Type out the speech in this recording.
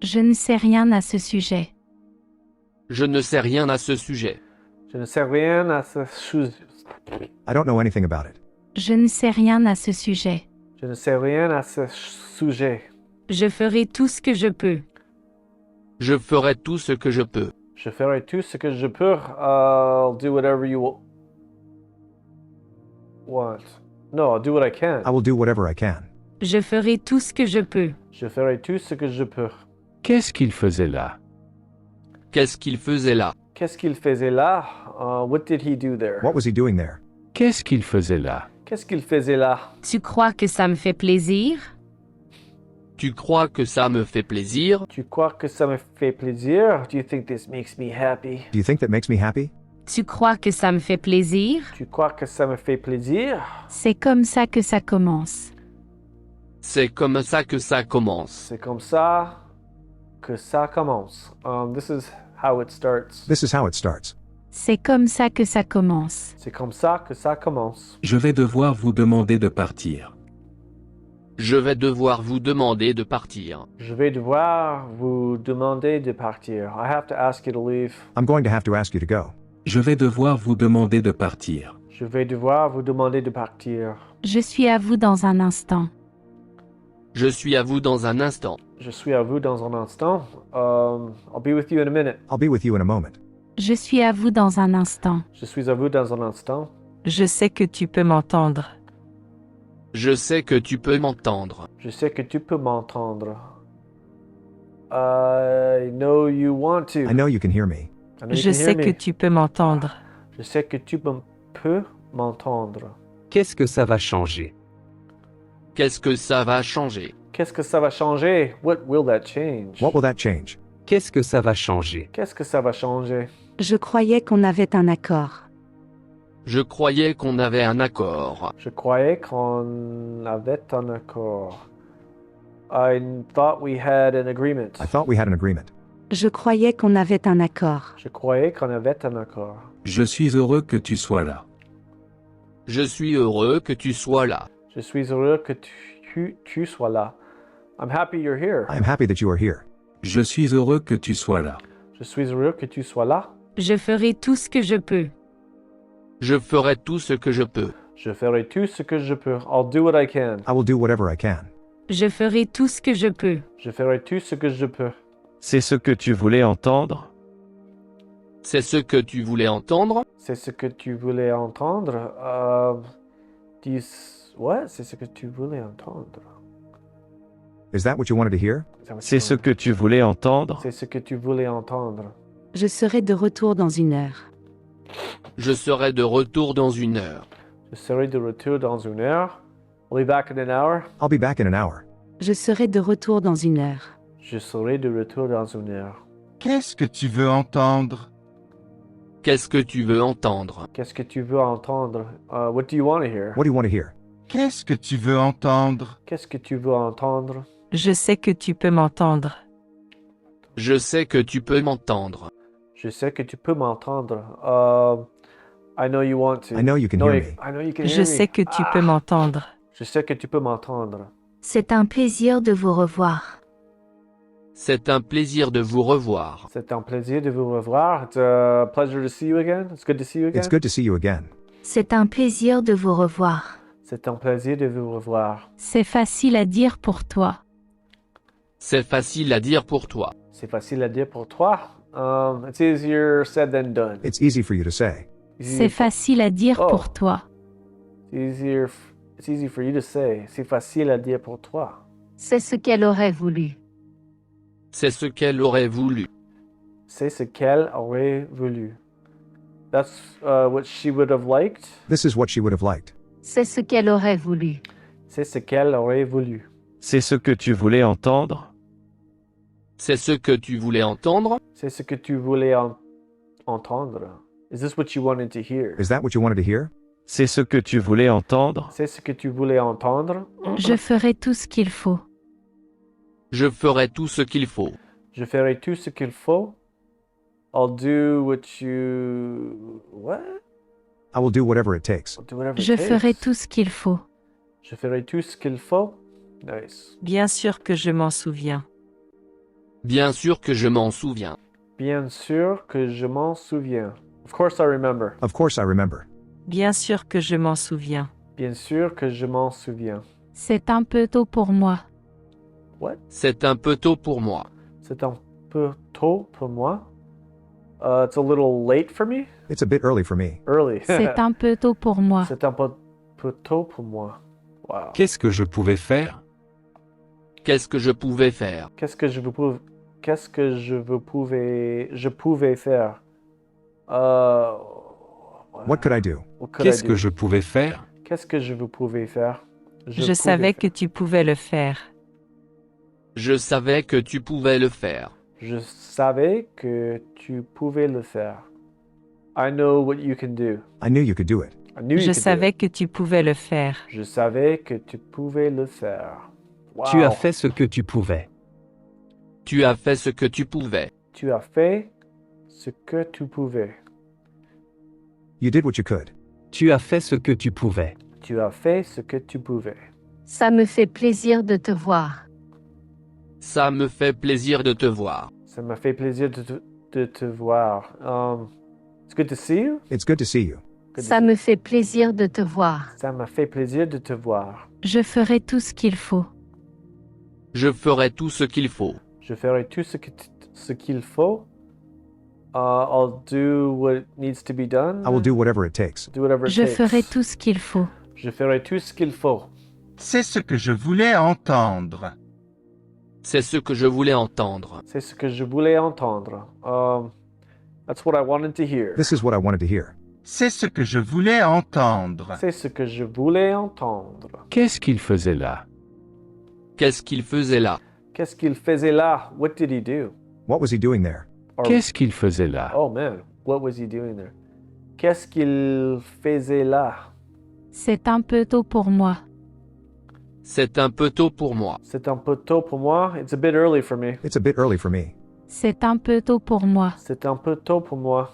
Je ne sais rien à ce sujet. Je ne sais rien à ce sujet. Je ne sais rien à ce sujet. I don't know anything about it. Je ne sais rien à ce sujet. Je ne sais rien à ce sujet. Je ferai tout ce que je peux. Je ferai tout ce que je peux. Je ferai tout ce que je peux. I'll do whatever you want. No, I'll do what I can. I will do whatever I can. Je ferai tout ce que je peux. Je ferai tout ce que je peux. Qu'est-ce qu'il faisait là? Qu'est-ce qu'il faisait là? Qu'est-ce qu'il faisait là? What did he do there? What was he doing there? Qu'est-ce qu'il faisait là? Qu'est-ce qu'il faisait là? Tu crois que ça me fait plaisir? Tu crois que ça me fait plaisir? Tu crois que ça me fait plaisir? Do you think this makes me happy? Do you think that makes me happy? Tu crois que ça me fait plaisir? Tu crois que ça me fait plaisir? C'est comme ça que ça commence. C'est comme ça que ça commence. C'est comme ça que ça commence. This is how it starts. This is how it starts. C'est comme ça que ça commence. C'est comme ça que ça commence. Je vais devoir vous demander de partir. Je vais devoir vous demander de partir. Je vais devoir vous demander de partir. I have to ask you to leave. I'm going to have to ask you to go. Je vais devoir vous demander de partir. Je vais devoir vous demander de partir. Je suis à vous dans un instant. Je suis à vous dans un instant. Je suis à vous dans un instant. I'll be with you in a minute. I'll be with you in a moment. Je suis à vous dans un instant. Je suis à vous dans un instant. Je sais que tu peux m'entendre. Je sais que tu peux m'entendre. Je sais que tu peux m'entendre. I know you want to. I know you can hear me. I know you Je can sais hear que me. tu peux m'entendre. Je sais que tu peux m'entendre. Qu'est-ce que ça va changer? Qu'est-ce que ça va changer? Qu'est-ce que ça va changer? What will that change? What will that change? Qu'est-ce que ça va changer? Qu'est-ce que ça va changer? Je croyais qu'on avait un accord. Je croyais qu'on avait un accord. Je croyais qu'on avait un accord. I thought we had an agreement. I thought we had an agreement. Je croyais qu'on avait un accord. Je croyais qu'on avait un accord. Je suis heureux que tu sois là. Je suis heureux que tu sois là. Je suis heureux que tu sois là. I'm happy you're here. I am happy that you are here. Je suis heureux que tu sois là. Je suis heureux que tu sois là. Je ferai tout ce que je peux. Je ferai tout ce que je peux. Je ferai tout ce que je peux. I'll do what I can. I will do whatever I can. Je ferai tout ce que je peux. Je ferai tout ce que je peux. C'est ce que tu voulais entendre? C'est ce que tu voulais entendre? C'est ce que tu voulais entendre. What? C'est ce que tu voulais entendre. Is that what you wanted to hear? Is that what C'est you ce wanted- que tu voulais entendre? C'est ce que tu voulais entendre. Je serai de retour dans une heure. Je serai de retour dans une heure. Je serai de retour dans une heure. I'll be back in an hour. I'll be back in an hour. Je serai de retour dans une heure. Je serai de retour dans une heure. Qu'est-ce que tu veux entendre? Qu'est-ce que tu veux entendre? Qu'est-ce que tu veux entendre? What do you want to hear? What do you want to hear? Qu'est-ce que tu veux entendre? Qu'est-ce que tu veux entendre? Je sais que tu peux m'entendre. Je sais que tu peux m'entendre. Je sais que tu peux m'entendre. I know you want to. I know you can hear me. I know you can hear Je me. sais que tu peux m'entendre. Je sais que tu peux m'entendre. C'est un plaisir de vous revoir. C'est un plaisir de vous revoir. C'est un plaisir de vous revoir. It's a pleasure to see you again. It's good to see you again. It's good to see you again. C'est un plaisir de vous revoir. C'est un plaisir de vous revoir. C'est facile à dire pour toi. C'est facile à dire pour toi. C'est facile à dire pour toi. It's easier said than done. It's easy for you to say. C'est facile à dire Oh. pour toi. It's easy for you to say. C'est facile à dire pour toi. C'est ce qu'elle aurait voulu. C'est ce qu'elle aurait voulu. C'est ce qu'elle aurait voulu. That's what she would have liked. This is what she would have liked. C'est ce qu'elle aurait voulu. C'est ce qu'elle aurait voulu. C'est ce que tu voulais entendre? C'est ce que tu voulais entendre? C'est ce que tu voulais entendre. Is this what you wanted to hear? Is that what you wanted to hear? C'est ce que tu voulais entendre? C'est ce que tu voulais entendre. Je ferai tout ce qu'il faut. Je ferai tout ce qu'il faut. Je ferai tout ce qu'il faut. I'll do what you... What? I will do whatever it takes. I'll do whatever it Je takes. ferai tout ce qu'il faut. Je ferai tout ce qu'il faut. Nice. Bien sûr que je m'en souviens. Bien sûr que je m'en souviens. Bien sûr que je m'en souviens. Of course I remember. Of course I remember. Bien sûr que je m'en souviens. Bien sûr que je m'en souviens. C'est un peu tôt pour moi. What? C'est un peu tôt pour moi. C'est un peu tôt pour moi. It's a little late for me. It's a bit early for me. Early. C'est un peu tôt pour moi. C'est un peu tôt pour moi. Wow. Qu'est-ce que je pouvais faire? Qu'est-ce que je pouvais faire? Qu'est-ce que je pouvais faire? What could I do? What could I Qu'est-ce do? que je pouvais faire? Qu'est-ce que je pouvais faire? Je savais que tu pouvais le faire. Je savais que tu pouvais le faire. Je savais que tu pouvais le faire. I know what you can do. I knew you could do it. I knew you Je could do savais it. que tu pouvais le faire. Je savais que tu pouvais le faire. Wow. Tu as fait ce que tu pouvais. Tu as fait ce que tu pouvais. Tu as fait ce que tu pouvais. You did what you could. Tu as fait ce que tu pouvais. Tu as fait ce que tu pouvais. Ça me fait plaisir de te voir. Ça me fait plaisir de te voir. Ça m'a fait plaisir de te voir. It's good to see you. It's good to see you. Good to Ça see me fait plaisir de te voir. Ça m'a fait plaisir de te voir. Je ferai tout ce qu'il faut. Je ferai tout ce qu'il faut. Je ferai tout ce qu'il faut. I'll do what needs to be done. I will do whatever it takes. Do whatever it Je takes. ferai tout ce qu'il faut. Je ferai tout ce qu'il faut. C'est ce que je voulais entendre. C'est ce que je voulais entendre. C'est ce que je voulais entendre. That's what I wanted to hear. This is what I wanted to hear. C'est ce que je voulais entendre. C'est ce que je voulais entendre. Qu'est-ce qu'il faisait là? Qu'est-ce qu'il faisait là? Qu'est-ce qu'il faisait là? What did he do? What was he doing there? Or- Qu'est-ce qu'il faisait là? Oh man, what was he doing there? Qu'est-ce qu'il faisait là? C'est un peu tôt pour moi. C'est un peu tôt pour moi. C'est un peu tôt pour moi. It's a bit early for me. It's a bit early for me. C'est un peu tôt pour moi. C'est un peu tôt pour moi.